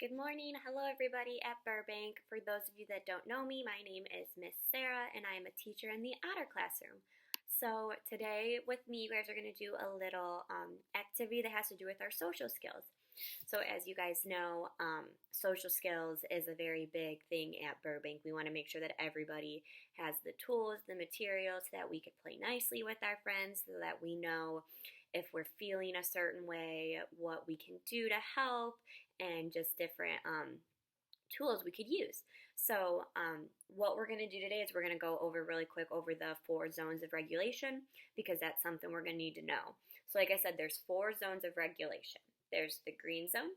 Good morning. Hello, everybody at Burbank. For those of you that don't know me, my name is Miss Sarah, and I am a teacher in the Otter Classroom. So today with me, you guys are going to do a little activity that has to do with our social skills. So as you guys know, social skills is a very big thing at Burbank. We want to make sure that everybody has the tools, the materials, so that we could play nicely with our friends, so that we know if we're feeling a certain way, what we can do to help, and just different tools we could use. So what we're going to do today is we're going to go over really quick over the 4 zones of regulation, because that's something we're going to need to know. So like I said, there's 4 zones of regulation. There's the green zone,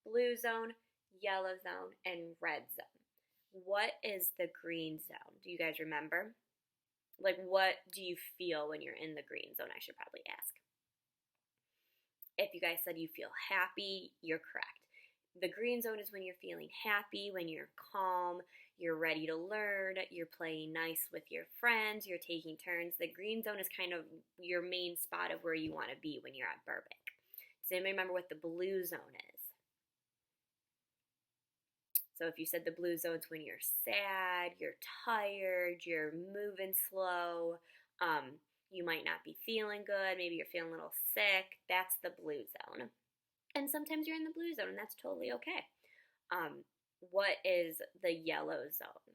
blue zone, yellow zone, and red zone. What is the green zone? Do you guys remember? Like, what do you feel when you're in the green zone? I should probably ask. If you guys said you feel happy, you're correct. The green zone is when you're feeling happy, when you're calm, you're ready to learn, you're playing nice with your friends, you're taking turns. The green zone is kind of your main spot of where you want to be when you're at Burbank. Does anybody remember what the blue zone is? So if you said the blue zone's when you're sad, you're tired, you're moving slow, you might not be feeling good, maybe you're feeling a little sick, that's the blue zone. And sometimes you're in the blue zone, and that's totally okay. What is the yellow zone?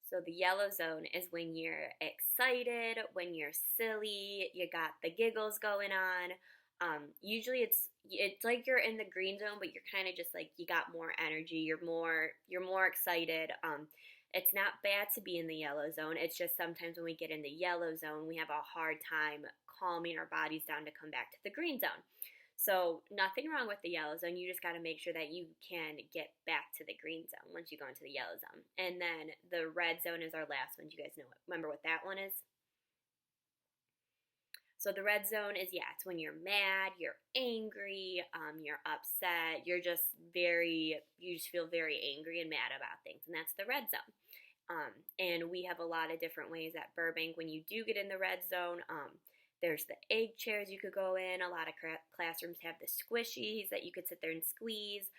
So the yellow zone is when you're excited, when you're silly, you got the giggles going on. Usually it's like you're in the green zone, but you're kind of just like you got more energy. You're more excited. It's not bad to be in the yellow zone. It's just sometimes when we get in the yellow zone, we have a hard time calming our bodies down to come back to the green zone. So nothing wrong with the yellow zone. You just got to make sure that you can get back to the green zone once you go into the yellow zone. And then the red zone is our last one. Do you guys remember what that one is? So the red zone is, it's when you're mad, you're angry, you're upset, you just feel very angry and mad about things, and that's the red zone. And we have a lot of different ways at Burbank when you do get in the red zone. There's the egg chairs you could go in. A lot of classrooms have the squishies that you could sit there and squeeze.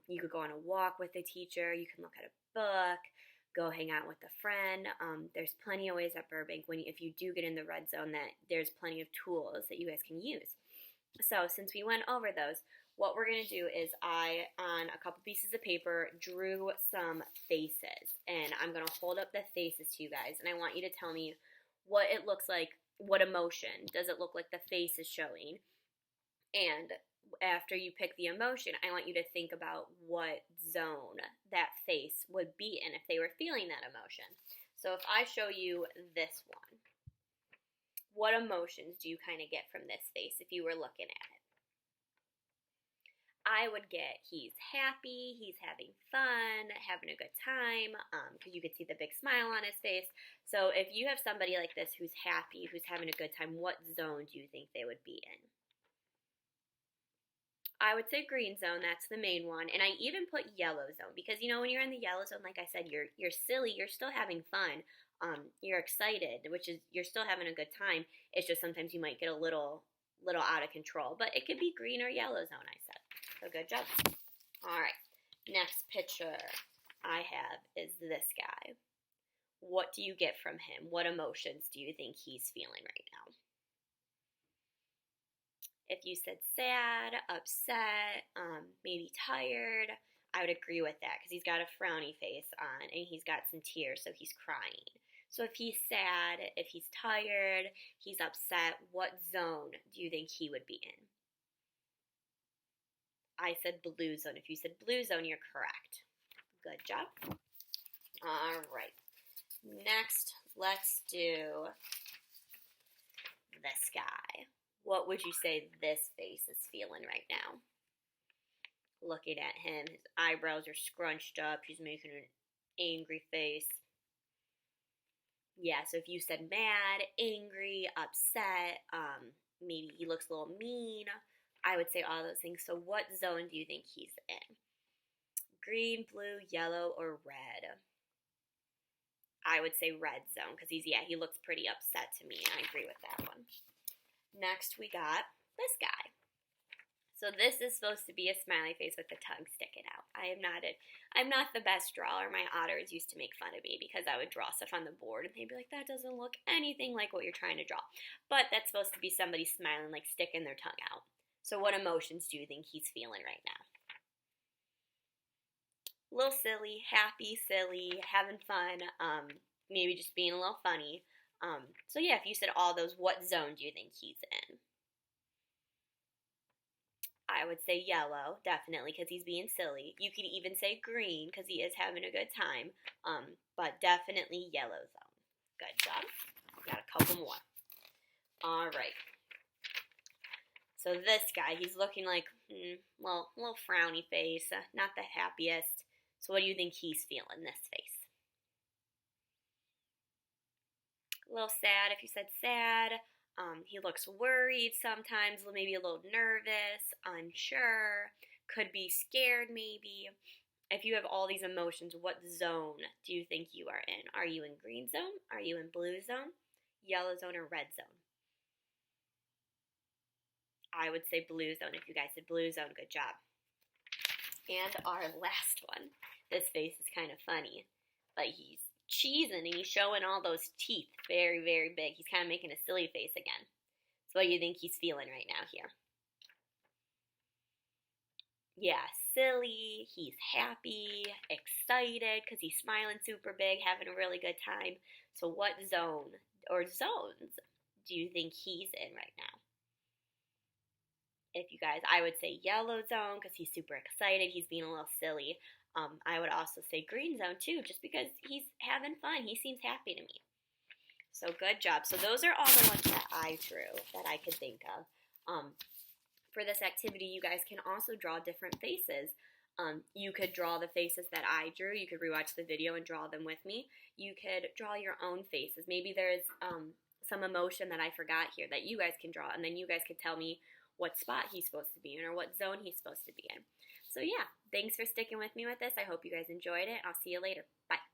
You could go on a walk with the teacher. You can look at a book, go hang out with a friend. There's plenty of ways at Burbank if you do get in the red zone that there's plenty of tools that you guys can use. So since we went over those, what we're going to do is I, on a couple pieces of paper, drew some faces. And I'm going to hold up the faces to you guys. And I want you to tell me what it looks like, what emotion. Does it look like the face is showing? And after you pick the emotion, I want you to think about what zone that face would be in if they were feeling that emotion. So if I show you this one, what emotions do you kind of get from this face if you were looking at it? I would get he's happy, he's having fun, having a good time, because you could see the big smile on his face. So if you have somebody like this who's happy, who's having a good time, what zone do you think they would be in? I would say green zone, that's the main one. And I even put yellow zone because, when you're in the yellow zone, like I said, you're silly, you're still having fun, you're excited, which is you're still having a good time. It's just sometimes you might get a little out of control. But it could be green or yellow zone, I said. So good job. All right, next picture I have is this guy. What do you get from him? What emotions do you think he's feeling right now? If you said sad, upset, maybe tired, I would agree with that because he's got a frowny face on and he's got some tears, so he's crying. So if he's sad, if he's tired, he's upset, what zone do you think he would be in? I said blue zone. If you said blue zone, you're correct. Good job. All right. Next, let's do this guy. What would you say this face is feeling right now? Looking at him, his eyebrows are scrunched up. He's making an angry face. Yeah, so if you said mad, angry, upset, maybe he looks a little mean, I would say all those things. So what zone do you think he's in? Green, blue, yellow, or red? I would say red zone because he looks pretty upset to me. I agree with that one. Next, we got this guy. So this is supposed to be a smiley face with the tongue sticking out. I'm not the best drawer. My otters used to make fun of me because I would draw stuff on the board and they'd be like, that doesn't look anything like what you're trying to draw. But that's supposed to be somebody smiling, like sticking their tongue out. So what emotions do you think he's feeling right now? A little silly, happy, silly, having fun, maybe just being a little funny. So yeah, if you said all those, what zone do you think he's in? I would say yellow, definitely, because he's being silly. You could even say green, because he is having a good time. But definitely yellow zone. Good job. Got a couple more. All right. So this guy, he's looking like, well, a little frowny face, not the happiest. So what do you think he's feeling, this face? A little sad, if you said sad. He looks worried sometimes, maybe a little nervous, unsure, could be scared maybe. If you have all these emotions, what zone do you think you are in? Are you in green zone? Are you in blue zone? Yellow zone or red zone? I would say blue zone. If you guys said blue zone, good job. And our last one. This face is kind of funny, but he's cheesing and he's showing all those teeth very, very big. He's kind of making a silly face again. So what do you think he's feeling right now here? Yeah, silly, he's happy, excited because he's smiling super big, having a really good time. So what zone or zones do you think he's in right now? If you guys, I would say yellow zone because he's super excited, he's being a little silly. I would also say green zone too, just because he's having fun. He seems happy to me. So good job. So those are all the ones that I drew that I could think of. For this activity, you guys can also draw different faces. You could draw the faces that I drew. You could rewatch the video and draw them with me. You could draw your own faces. Maybe there's some emotion that I forgot here that you guys can draw, and then you guys could tell me what spot he's supposed to be in or what zone he's supposed to be in. So yeah, thanks for sticking with me with this. I hope you guys enjoyed it. I'll see you later. Bye.